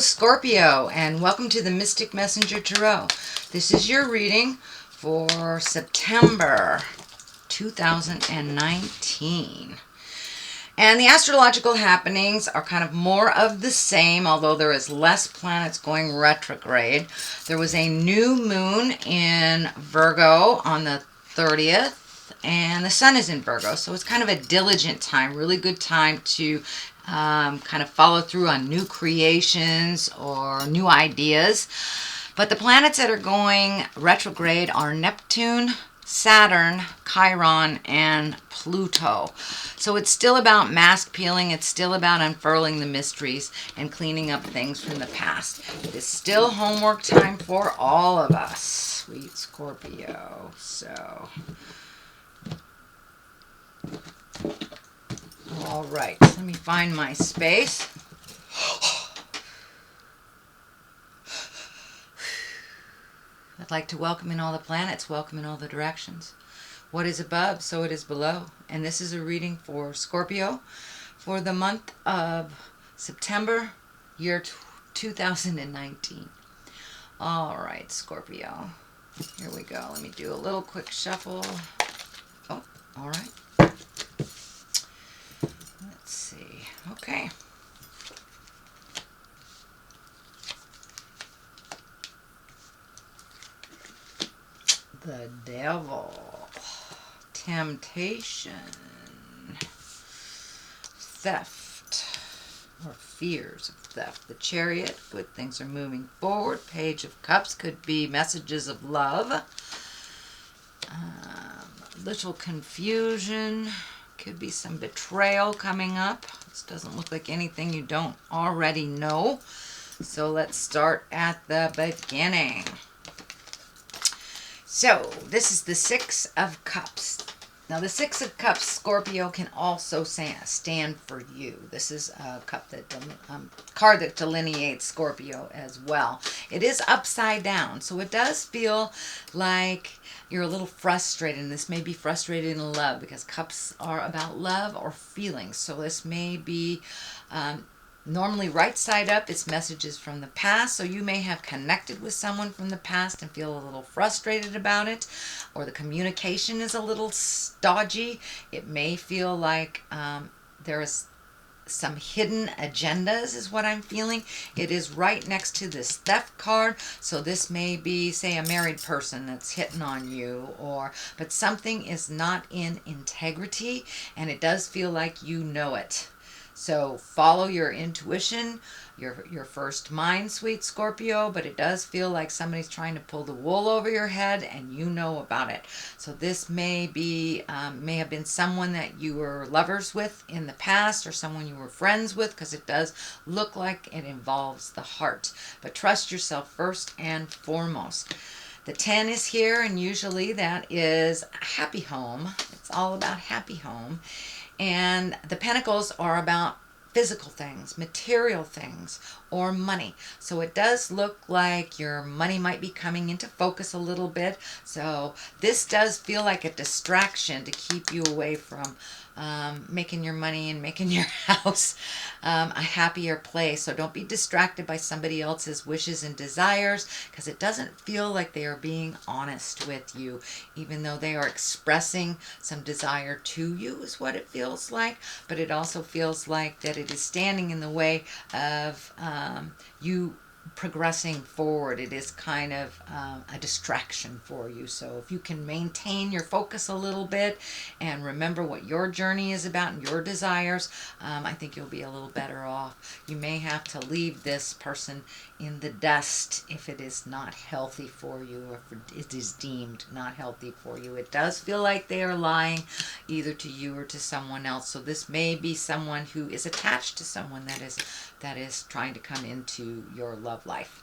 Scorpio, and welcome to the Mystic Messenger Tarot. This is your reading for September 2019. And the astrological happenings are kind of more of the same, although there is less planets going retrograde. There was a new moon in Virgo on the 30th, and the sun is in Virgo, so it's kind of a diligent time, really good time to kind of follow through on new creations or new ideas. But the planets that are going retrograde are Neptune, Saturn, Chiron, and Pluto. So it's still about mask peeling. It's still about unfurling the mysteries and cleaning up things from the past. It is still homework time for all of us, sweet Scorpio. So, all right, let me find my space. I'd like to welcome in all the planets, welcome in all the directions. What is above, so it is below. And this is a reading for Scorpio for the month of September, year 2019. All right, Scorpio. Here we go. Let me do a little quick shuffle. Oh, all right. Let's see. Okay. The devil, temptation, theft, or fears of theft. The chariot, good things are moving forward. Page of Cups could be messages of love. Little confusion, could be some betrayal coming up. This doesn't look like anything you don't already know. So let's start at the beginning. So, this is the Six of Cups. Now, the Six of Cups, Scorpio, can also stand for you. This is a card that delineates Scorpio as well. It is upside down, so it does feel like you're a little frustrated, and this may be frustrated in love, because cups are about love or feelings. So this may be normally right side up, it's messages from the past. So you may have connected with someone from the past and feel a little frustrated about it, or the communication is a little stodgy. It may feel like there's some hidden agendas is what I'm feeling. It is right next to this theft card. So this may be, say, a married person that's hitting on you, but something is not in integrity, and it does feel like you know it. So follow your intuition, your first mind, sweet Scorpio, but it does feel like somebody's trying to pull the wool over your head, and you know about it. So this may have been someone that you were lovers with in the past, or someone you were friends with, because it does look like it involves the heart. But trust yourself first and foremost. The 10 is here, and usually that is a happy home. It's all about happy home. And the Pentacles are about physical things, material things, or money. So it does look like your money might be coming into focus a little bit. So this does feel like a distraction to keep you away from making your money and making your house a happier place. So don't be distracted by somebody else's wishes and desires, because it doesn't feel like they are being honest with you, even though they are expressing some desire to you, is what it feels like. But it also feels like that it is standing in the way of you progressing forward. It is kind of a distraction for you. So if you can maintain your focus a little bit and remember what your journey is about and your desires, I think you'll be a little better off. You may have to leave this person in the dust if it is not healthy for you, or if it is deemed not healthy for you. It does feel like they are lying either to you or to someone else. So this may be someone who is attached to someone that is trying to come into your love life.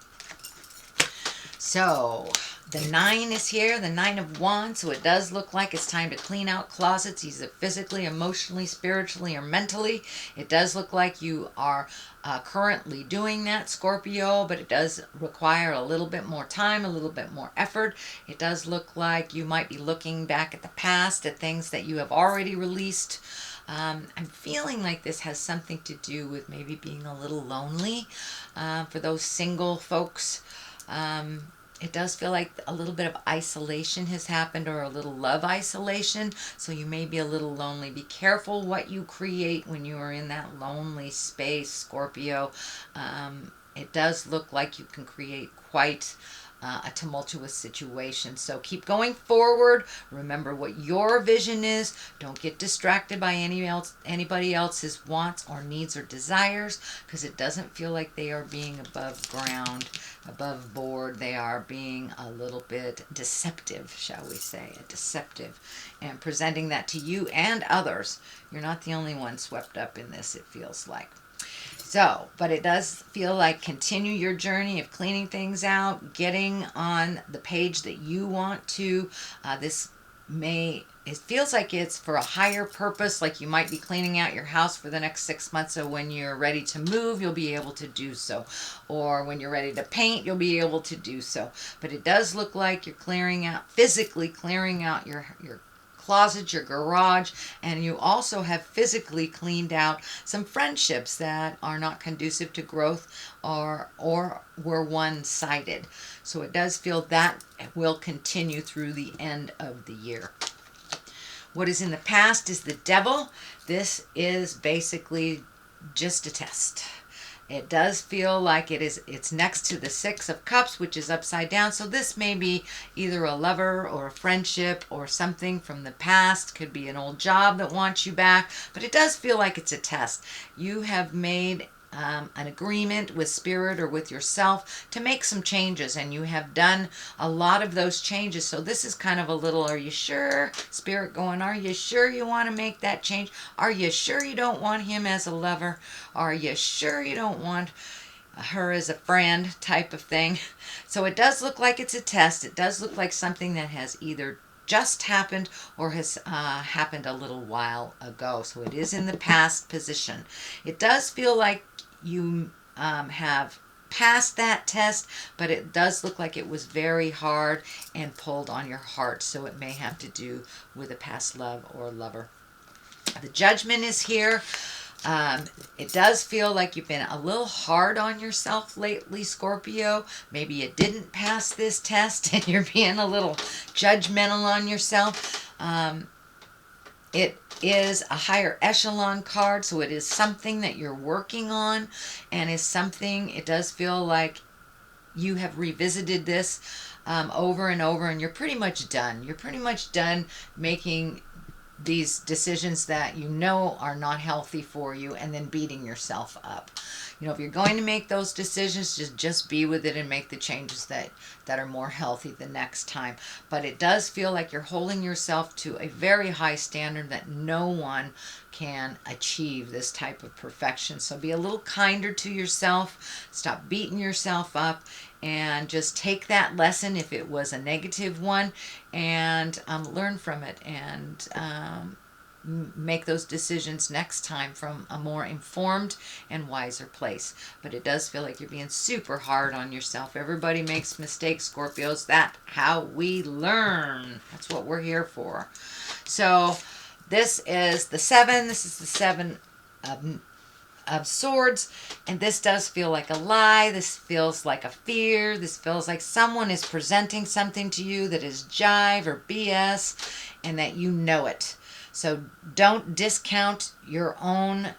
So the 9 is here, the 9 of Wands. So it does look like it's time to clean out closets, either physically, emotionally, spiritually, or mentally. It does look like you are currently doing that, Scorpio, but it does require a little bit more time, a little bit more effort. It does look like you might be looking back at the past, at things that you have already released, I'm feeling like this has something to do with maybe being a little lonely for those single folks. It does feel like a little bit of isolation has happened, or a little love isolation. So you may be a little lonely. Be careful what you create when you are in that lonely space, Scorpio. It does look like you can create quite a tumultuous situation. So keep going forward. Remember what your vision is. Don't get distracted by anybody else's wants or needs or desires, because it doesn't feel like they are being above ground, above board. They are being a little bit deceptive, shall we say, deceptive, and presenting that to you and others. You're not the only one swept up in this, it feels like. So, but it does feel like continue your journey of cleaning things out, getting on the page that you want to. It feels like it's for a higher purpose, like you might be cleaning out your house for the next 6 months, so when you're ready to move, you'll be able to do so. Or when you're ready to paint, you'll be able to do so. But it does look like you're physically clearing out your closet, your garage, and you also have physically cleaned out some friendships that are not conducive to growth, or were one-sided. So it does feel that will continue through the end of the year. What is in the past is the devil. This is basically just a test. It does feel like it's next to the Six of Cups, which is upside down. So this may be either a lover or a friendship or something from the past. Could be an old job that wants you back. But it does feel like it's a test. You have made an agreement with Spirit or with yourself to make some changes, and you have done a lot of those changes. So this is kind of a little, are you sure? Spirit going, are you sure you want to make that change? Are you sure you don't want him as a lover? Are you sure you don't want her as a friend, type of thing? So it does look like it's a test. It does look like something that has either just happened or has happened a little while ago. So it is in the past position. It does feel like you have passed that test, but it does look like it was very hard and pulled on your heart. So it may have to do with a past love or lover. The Judgment is here. It does feel like you've been a little hard on yourself lately, Scorpio. Maybe you didn't pass this test and you're being a little judgmental on yourself. It is a higher echelon card, so it is something that you're working on, and is something, it does feel like you have revisited this over and over, and you're pretty much done. You're pretty much done making these decisions that you know are not healthy for you and then beating yourself up. You know, if you're going to make those decisions, just be with it and make the changes that are more healthy the next time. But it does feel like you're holding yourself to a very high standard that no one can achieve this type of perfection. So be a little kinder to yourself. Stop beating yourself up, and just take that lesson if it was a negative one, and learn from it, and make those decisions next time from a more informed and wiser place. But it does feel like you're being super hard on yourself. Everybody makes mistakes, Scorpios. That's how we learn. That's what we're here for. So this is the 7. This is the 7 of Swords, and this does feel like a lie. This feels like a fear. This feels like someone is presenting something to you that is jive or BS, and that you know it. So don't discount your own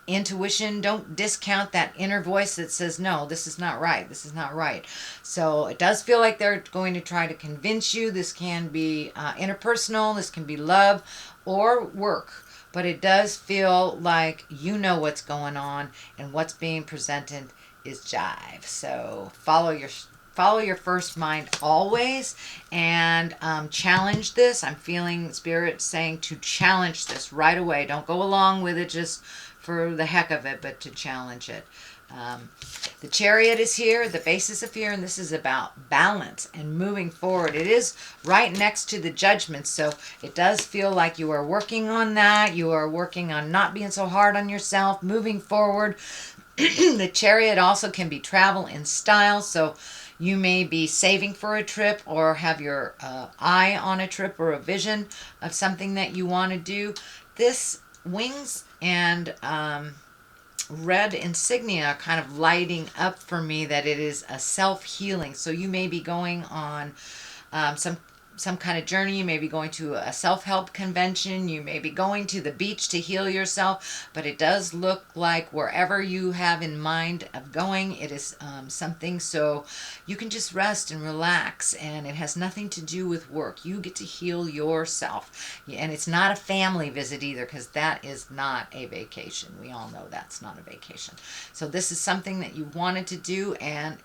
intuition. Don't discount that inner voice that says, no, this is not right. This is not right. So it does feel like they're going to try to convince you. This can be interpersonal. This can be love or work. But it does feel like you know what's going on, and what's being presented is jive. So follow your first mind always, and challenge this. I'm feeling Spirit saying to challenge this right away. Don't go along with it just for the heck of it, but to challenge it. The Chariot is here, the basis of fear, and this is about balance and moving forward. It is right next to the Judgment, so it does feel like you are working on that. You are working on not being so hard on yourself, moving forward. The Chariot also can be travel in style, so you may be saving for a trip, or have your eye on a trip or a vision of something that you want to do. This wings and red insignia are kind of lighting up for me that it is a self-healing. So you may be going on some kind of journey. You may be going to a self-help convention. You may be going to the beach to heal yourself. But it does look like wherever you have in mind of going, it is something so you can just rest and relax. And it has nothing to do with work. You get to heal yourself. And it's not a family visit either, because that is not a vacation. We all know that's not a vacation. So this is something that you wanted to do, and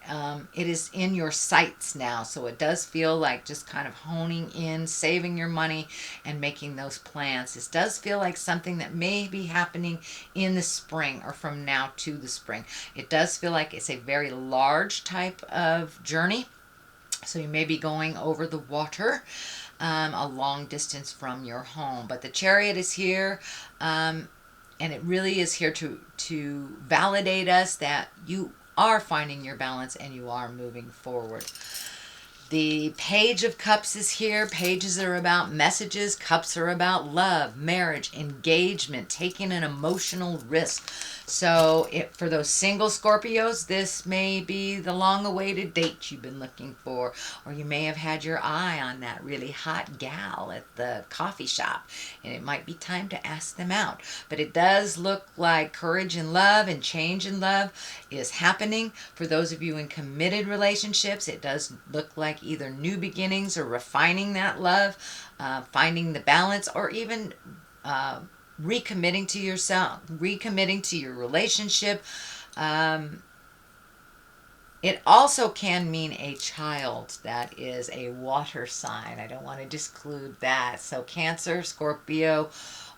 it is in your sights now. So it does feel like just kind of honing in, saving your money, and making those plans. This does feel like something that may be happening in the spring or from now to the spring. It does feel like it's a very large type of journey. So you may be going over the water a long distance from your home. But the Chariot is here, and it really is here to validate us that you are finding your balance and you are moving forward. The Page of Cups is here. Pages are about messages. Cups are about love, marriage, engagement, taking an emotional risk. So for those single Scorpios, this may be the long-awaited date you've been looking for. Or you may have had your eye on that really hot gal at the coffee shop, and it might be time to ask them out. But it does look like courage in love and change in love is happening. For those of you in committed relationships, it does look like either new beginnings or refining that love, finding the balance, or even recommitting to yourself, recommitting to your relationship. It also can mean a child that is a water sign. I don't want to disclude that. So Cancer, Scorpio,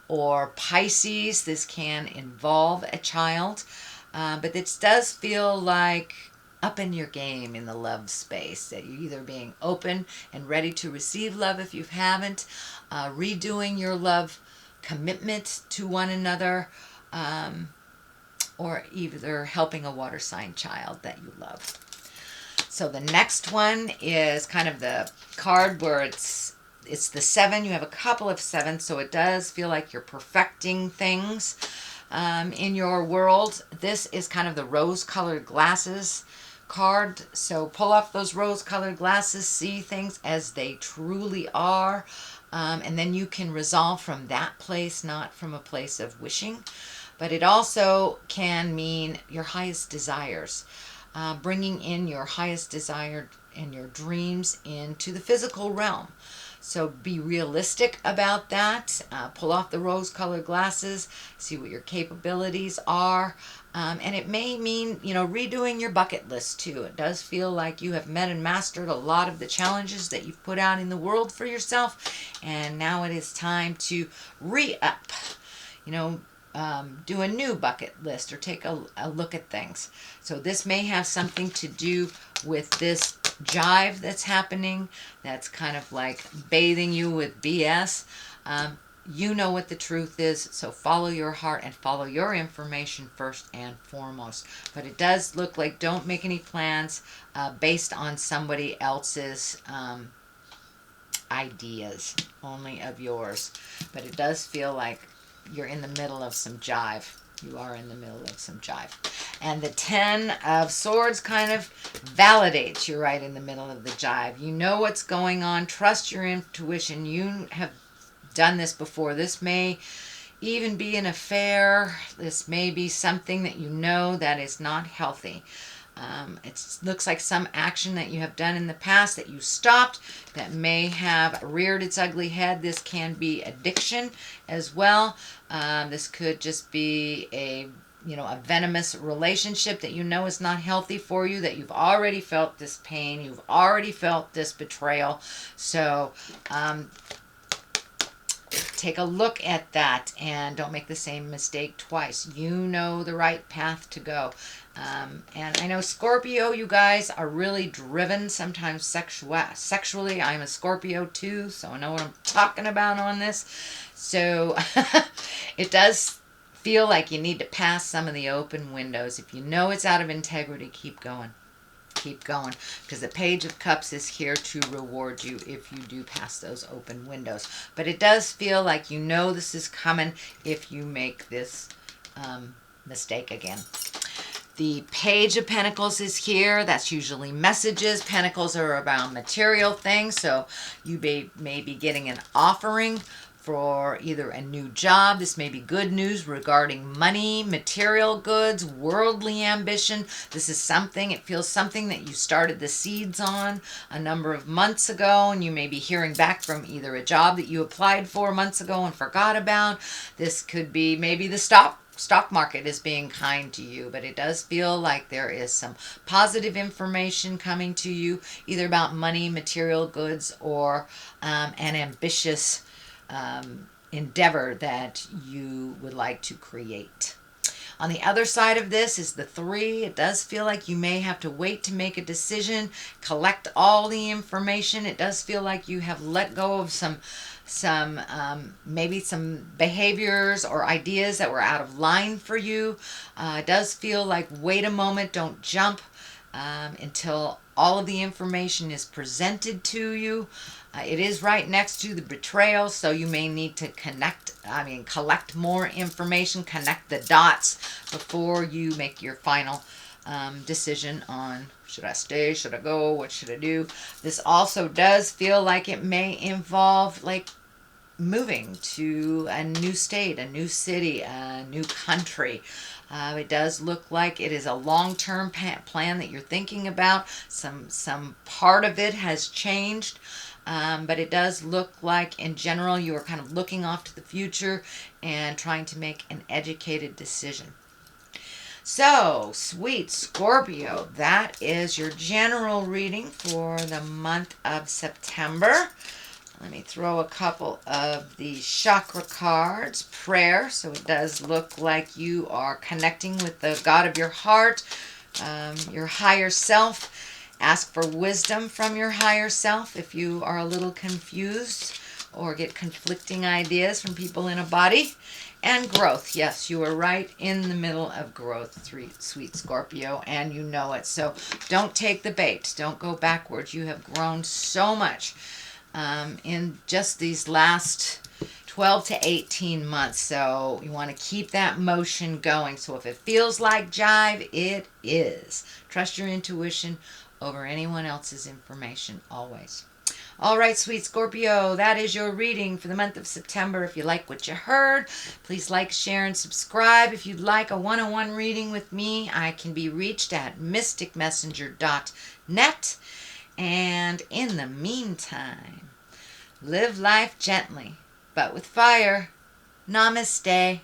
or Pisces, this can involve a child. But this does feel like up in your game in the love space, that you're either being open and ready to receive love if you haven't, redoing your love commitment to one another, or either helping a water sign child that you love. So the next one is kind of the card where it's the 7. You have a couple of 7s, so it does feel like you're perfecting things in your world. This is kind of the rose-colored glasses card. So pull off those rose-colored glasses, see things as they truly are, and then you can resolve from that place, not from a place of wishing. But it also can mean your highest desires, bringing in your highest desire and your dreams into the physical realm. So be realistic about that. Pull off the rose-colored glasses, see what your capabilities are. And it may mean, redoing your bucket list too. It does feel like you have met and mastered a lot of the challenges that you've put out in the world for yourself. And now it is time to re-up, do a new bucket list or take a look at things. So this may have something to do with this jive that's happening. That's kind of like bathing you with BS. You know what the truth is, so follow your heart and follow your information first and foremost. But it does look like don't make any plans based on somebody else's ideas, only of yours. But it does feel like you're in the middle of some jive. You are in the middle of some jive. And the 10 of Swords kind of validates you're right in the middle of the jive. You know what's going on. Trust your intuition. You have done this before. This may even be an affair. This may be something that you know that is not healthy. It looks like some action that you have done in the past that you stopped that may have reared its ugly head. This can be addiction as well. This could just be a venomous relationship that is not healthy for you, that you've already felt this pain, you've already felt this betrayal. So take a look at that and don't make the same mistake twice. You know the right path to go. And I know Scorpio, you guys are really driven, sometimes sexually. I'm a Scorpio too, so I know what I'm talking about on this. So it does feel like you need to pass some of the open windows. If you know it's out of integrity, keep going. keep going, because the Page of Cups is here to reward you if you do pass those open windows. But it does feel like you know this is coming if you make this mistake again. The Page of Pentacles is here. That's usually messages. Pentacles are about material things, so you may be getting an offering for either a new job. This may be good news regarding money, material goods, worldly ambition. This is something, it feels something that you started the seeds on a number of months ago, and you may be hearing back from either a job that you applied for months ago and forgot about. This could be maybe the stock market is being kind to you, but it does feel like there is some positive information coming to you, either about money, material goods, or an ambitious endeavor that you would like to create. On the other side of this is the 3. It does feel like you may have to wait to make a decision, collect all the information. It does feel like you have let go of maybe some behaviors or ideas that were out of line for you. It does feel like wait a moment, don't jump until all of the information is presented to you. It is right next to the betrayal, so you may need to collect more information, connect the dots before you make your final decision on should I stay, should I go, what should I do. This also does feel like it may involve like moving to a new state, a new city, a new country. It does look like it is a long-term plan that you're thinking about. Some part of it has changed, but it does look like in general you are kind of looking off to the future and trying to make an educated decision. So, sweet Scorpio, that is your general reading for the month of September. Let me throw a couple of the chakra cards. Prayer. So it does look like you are connecting with the God of your heart, your higher self. Ask for wisdom from your higher self if you are a little confused or get conflicting ideas from people in a body. And growth. Yes, you are right in the middle of growth, sweet Scorpio, and you know it. So don't take the bait. Don't go backwards. You have grown so much in just these last 12 to 18 months. So you want to keep that motion going. So if it feels like jive, it is. Trust your intuition over anyone else's information always. All right, sweet Scorpio, that is your reading for the month of September. If you like what you heard, please like, share, and subscribe. If you'd like a one-on-one reading with me, I can be reached at mysticmessenger.net. And in the meantime, live life gently, but with fire. Namaste.